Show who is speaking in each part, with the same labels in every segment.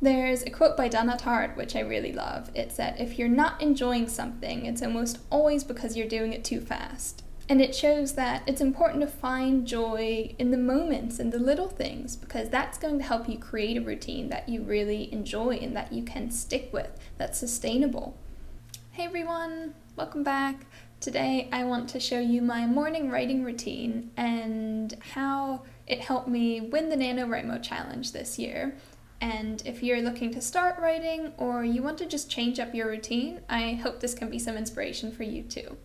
Speaker 1: There's a quote by Untitled which I really love. It's that if you're not enjoying something, it's almost always because you're doing it too fast. And it shows that it's important to find joy in the moments and the little things, because that's going to help you create a routine that you really enjoy and that you can stick with, that's sustainable. Hey everyone, welcome back. Today I want to show you my morning writing routine and how it helped me win the NaNoWriMo challenge this year. And if you're looking to start writing or you want to just change up your routine, I hope this can be some inspiration for you too.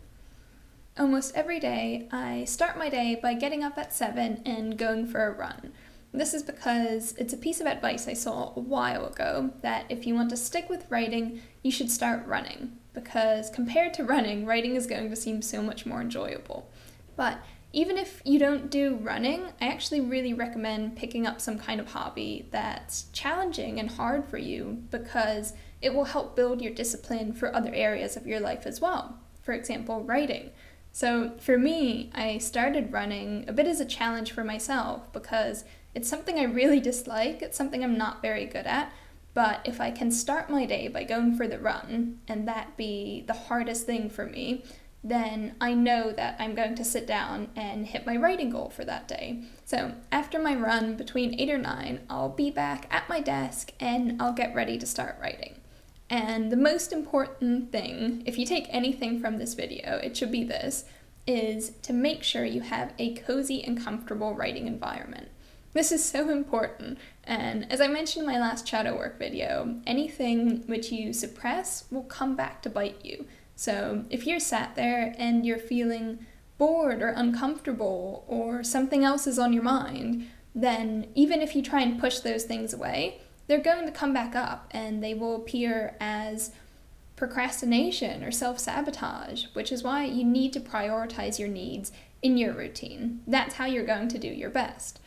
Speaker 1: Almost every day, I start my day by getting up at 7 and going for a run. This is because it's a piece of advice I saw a while ago that if you want to stick with writing, you should start running, because compared to running, writing is going to seem so much more enjoyable. But even if you don't do running, I actually really recommend picking up some kind of hobby that's challenging and hard for you, because it will help build your discipline for other areas of your life as well. For example, writing. So for me, I started running a bit as a challenge for myself because it's something I really dislike, it's something I'm not very good at, but if I can start my day by going for the run, and that be the hardest thing for me, then I know that I'm going to sit down and hit my writing goal for that day. So after my run between 8 or 9, I'll be back at my desk and I'll get ready to start writing. And the most important thing, if you take anything from this video, it should be this, is to make sure you have a cozy and comfortable writing environment. This is so important, and as I mentioned in my last shadow work video, anything which you suppress will come back to bite you. So if you're sat there and you're feeling bored or uncomfortable or something else is on your mind, then even if you try and push those things away, they're going to come back up and they will appear as procrastination or self-sabotage, which is why you need to prioritize your needs in your routine. That's how you're going to do your best.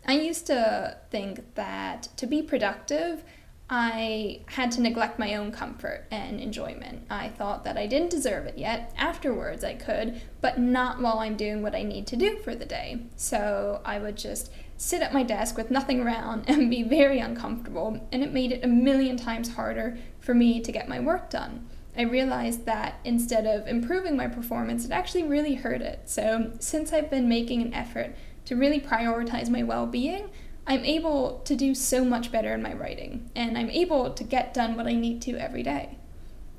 Speaker 1: I used to think that to be productive, I had to neglect my own comfort and enjoyment. I thought that I didn't deserve it yet. Afterwards I could, but not while I'm doing what I need to do for the day. So I would just sit at my desk with nothing around and be very uncomfortable, and it made it a million times harder for me to get my work done. I realized that instead of improving my performance, it actually really hurt it. So since I've been making an effort to really prioritize my well-being, I'm able to do so much better in my writing, and I'm able to get done what I need to every day.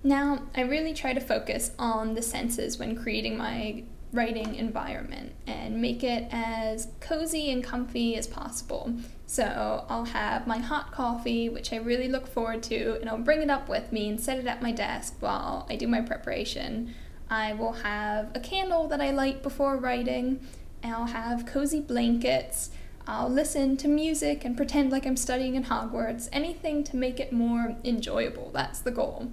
Speaker 1: Now, I really try to focus on the senses when creating my writing environment and make it as cozy and comfy as possible. So I'll have my hot coffee, which I really look forward to, and I'll bring it up with me and set it at my desk while I do my preparation. I will have a candle that I light before writing, and I'll have cozy blankets. I'll listen to music and pretend like I'm studying in Hogwarts, anything to make it more enjoyable. That's the goal.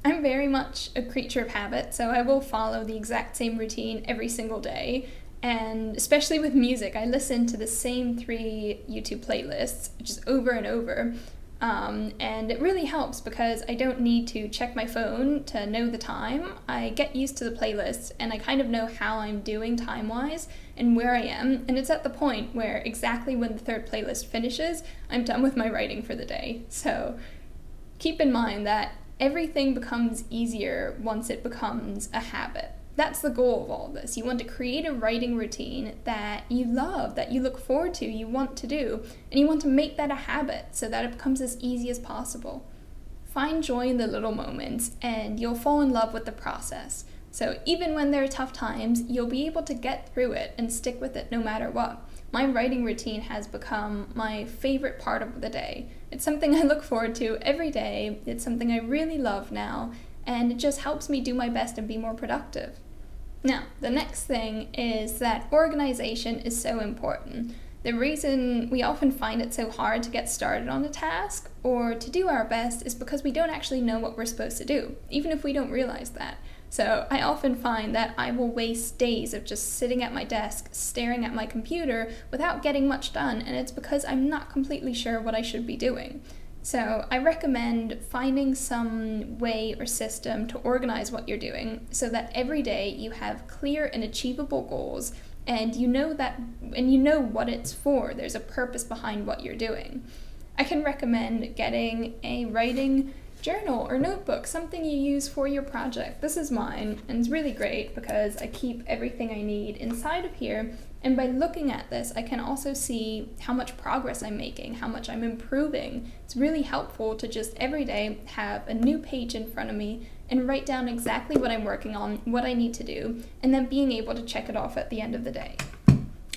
Speaker 1: I'm very much a creature of habit, so I will follow the exact same routine every single day. And especially with music, I listen to the same 3 YouTube playlists, just over and over. And it really helps because I don't need to check my phone to know the time. I get used to the playlist and I kind of know how I'm doing time-wise and where I am. And it's at the point where exactly when the 3rd playlist finishes, I'm done with my writing for the day. So keep in mind that everything becomes easier once it becomes a habit. That's the goal of all this. You want to create a writing routine that you love, that you look forward to, you want to do, and you want to make that a habit so that it becomes as easy as possible. Find joy in the little moments and you'll fall in love with the process. So even when there are tough times, you'll be able to get through it and stick with it no matter what. My writing routine has become my favorite part of the day. It's something I look forward to every day. It's something I really love now, and it just helps me do my best and be more productive. Now, the next thing is that organization is so important. The reason we often find it so hard to get started on a task or to do our best is because we don't actually know what we're supposed to do, even if we don't realize that. So I often find that I will waste days of just sitting at my desk, staring at my computer without getting much done, and it's because I'm not completely sure what I should be doing. So I recommend finding some way or system to organize what you're doing so that every day you have clear and achievable goals and you know what it's for. There's a purpose behind what you're doing. I can recommend getting a writing journal or notebook, something you use for your project. This is mine, and it's really great because I keep everything I need inside of here, and by looking at this, I can also see how much progress I'm making, how much I'm improving. It's really helpful to just every day have a new page in front of me and write down exactly what I'm working on, what I need to do, and then being able to check it off at the end of the day.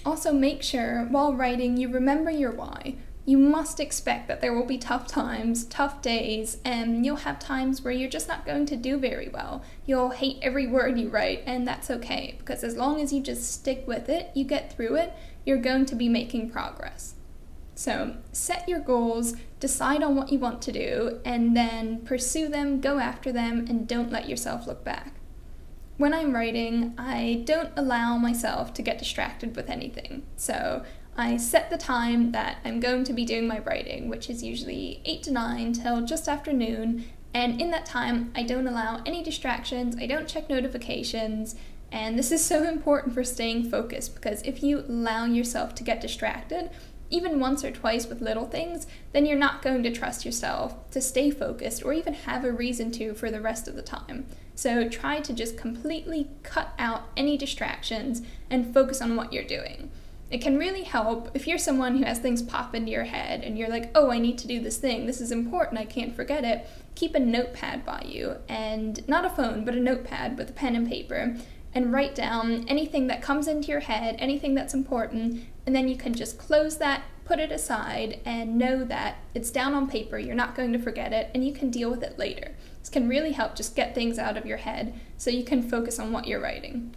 Speaker 1: Also, make sure while writing you remember your why. You must expect that there will be tough times, tough days, and you'll have times where you're just not going to do very well. You'll hate every word you write, and that's okay, because as long as you just stick with it, you get through it, you're going to be making progress. So set your goals, decide on what you want to do, and then pursue them, go after them, and don't let yourself look back. When I'm writing, I don't allow myself to get distracted with anything. So I set the time that I'm going to be doing my writing, which is usually 8 to 9 till just after noon, and in that time I don't allow any distractions, I don't check notifications, and this is so important for staying focused, because if you allow yourself to get distracted, even once or twice with little things, then you're not going to trust yourself to stay focused or even have a reason to for the rest of the time. So try to just completely cut out any distractions and focus on what you're doing. It can really help if you're someone who has things pop into your head and you're like, oh, I need to do this thing, this is important, I can't forget it. Keep a notepad by you, and not a phone, but a notepad with a pen and paper, and write down anything that comes into your head, anything that's important, and then you can just close that, put it aside, and know that it's down on paper, you're not going to forget it, and you can deal with it later. This can really help just get things out of your head so you can focus on what you're writing.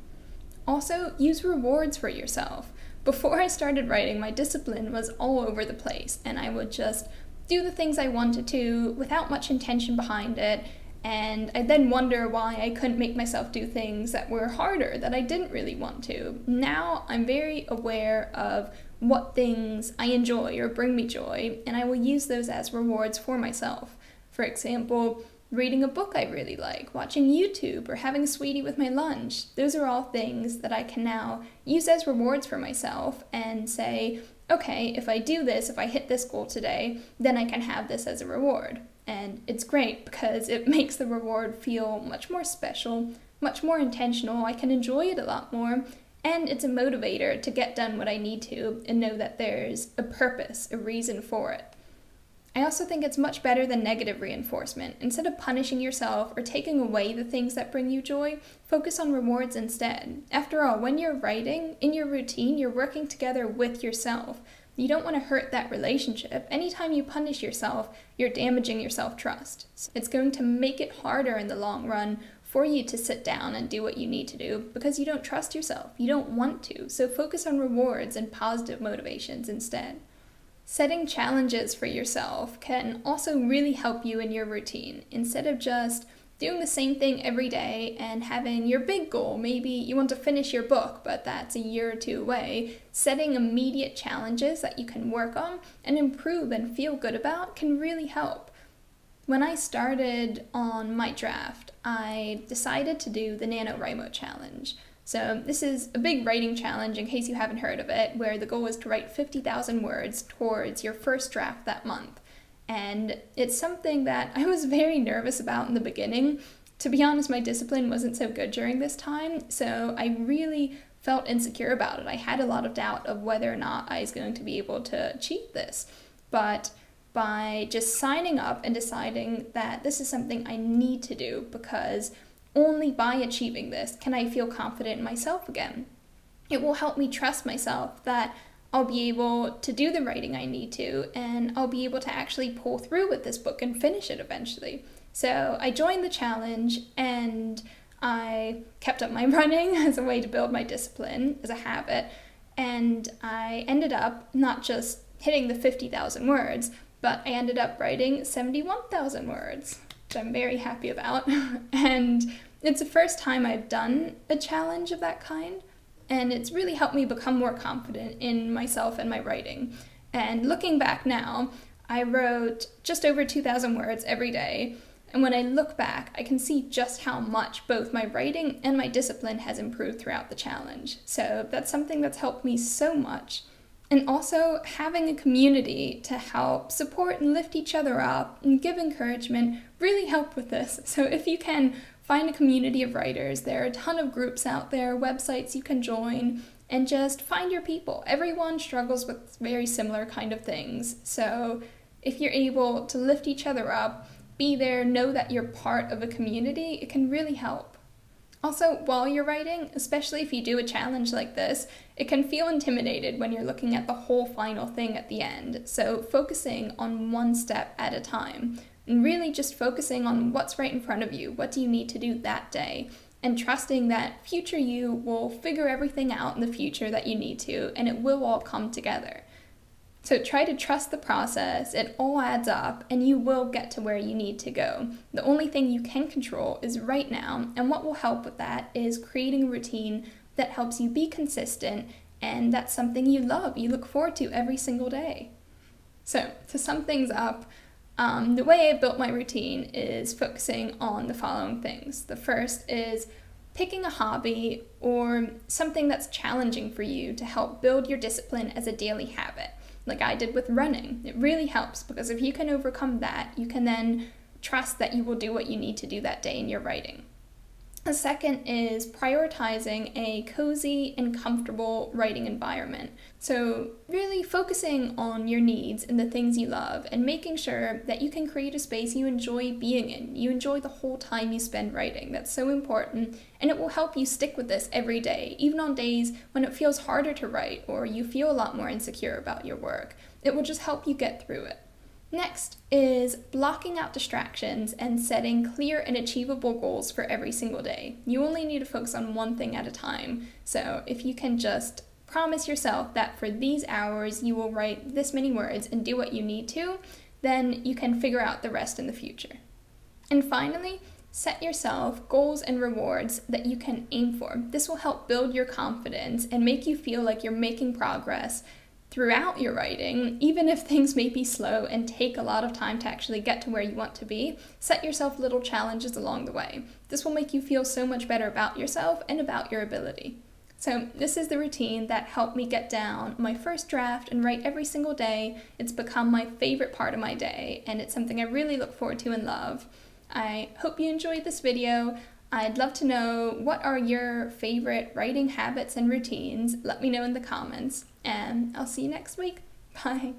Speaker 1: Also, use rewards for yourself. Before I started writing, my discipline was all over the place, and I would just do the things I wanted to without much intention behind it, and I'd then wonder why I couldn't make myself do things that were harder, that I didn't really want to. Now I'm very aware of what things I enjoy or bring me joy, and I will use those as rewards for myself. For example, reading a book I really like, watching YouTube, or having a sweetie with my lunch. Those are all things that I can now use as rewards for myself and say, okay, if I do this, if I hit this goal today, then I can have this as a reward. And it's great because it makes the reward feel much more special, much more intentional. I can enjoy it a lot more, and it's a motivator to get done what I need to and know that there's a purpose, a reason for it. I also think it's much better than negative reinforcement. Instead of punishing yourself or taking away the things that bring you joy, focus on rewards instead. After all, when you're writing, in your routine, you're working together with yourself. You don't want to hurt that relationship. Anytime you punish yourself, you're damaging your self-trust. It's going to make it harder in the long run for you to sit down and do what you need to do because you don't trust yourself. You don't want to. So focus on rewards and positive motivations instead. Setting challenges for yourself can also really help you in your routine. Instead of just doing the same thing every day and having your big goal, maybe you want to finish your book, but that's a year or two away, setting immediate challenges that you can work on and improve and feel good about can really help. When I started on my draft, I decided to do the NaNoWriMo challenge. So this is a big writing challenge, in case you haven't heard of it, where the goal is to write 50,000 words towards your first draft that month. And it's something that I was very nervous about in the beginning. To be honest, my discipline wasn't so good during this time, so I really felt insecure about it. I had a lot of doubt of whether or not I was going to be able to achieve this. But by just signing up and deciding that this is something I need to do, because only by achieving this can I feel confident in myself again. It will help me trust myself that I'll be able to do the writing I need to, and I'll be able to actually pull through with this book and finish it eventually. So I joined the challenge, and I kept up my running as a way to build my discipline, as a habit, and I ended up not just hitting the 50,000 words, but I ended up writing 71,000 words, which I'm very happy about. And it's the first time I've done a challenge of that kind. And it's really helped me become more confident in myself and my writing. And looking back now, I wrote just over 2,000 words every day. And when I look back, I can see just how much both my writing and my discipline has improved throughout the challenge. So that's something that's helped me so much. And also having a community to help support and lift each other up and give encouragement really help with this. So if you can find a community of writers, there are a ton of groups out there, websites you can join, and just find your people. Everyone struggles with very similar kind of things. So if you're able to lift each other up, be there, know that you're part of a community, it can really help. Also, while you're writing, especially if you do a challenge like this, it can feel intimidated when you're looking at the whole final thing at the end. So focusing on one step at a time, and really just focusing on what's right in front of you, what do you need to do that day, and trusting that future you will figure everything out in the future that you need to, and it will all come together. So try to trust the process, it all adds up, and you will get to where you need to go. The only thing you can control is right now, and what will help with that is creating a routine that helps you be consistent, and that's something you love, you look forward to every single day. So to sum things up, the way I built my routine is focusing on the following things. The first is picking a hobby or something that's challenging for you to help build your discipline as a daily habit. Like I did with running. It really helps because if you can overcome that, you can then trust that you will do what you need to do that day in your writing. The second is prioritizing a cozy and comfortable writing environment. So really focusing on your needs and the things you love and making sure that you can create a space you enjoy being in. You enjoy the whole time you spend writing. That's so important, and it will help you stick with this every day, even on days when it feels harder to write or you feel a lot more insecure about your work. It will just help you get through it. Next is blocking out distractions and setting clear and achievable goals for every single day. You only need to focus on one thing at a time. So if you can just promise yourself that for these hours you will write this many words and do what you need to, then you can figure out the rest in the future. And finally, set yourself goals and rewards that you can aim for. This will help build your confidence and make you feel like you're making progress throughout your writing, even if things may be slow and take a lot of time to actually get to where you want to be. Set yourself little challenges along the way. This will make you feel so much better about yourself and about your ability. So this is the routine that helped me get down my first draft and write every single day. It's become my favorite part of my day, and it's something I really look forward to and love. I hope you enjoyed this video. I'd love to know, what are your favorite writing habits and routines? Let me know in the comments, and I'll see you next week. Bye.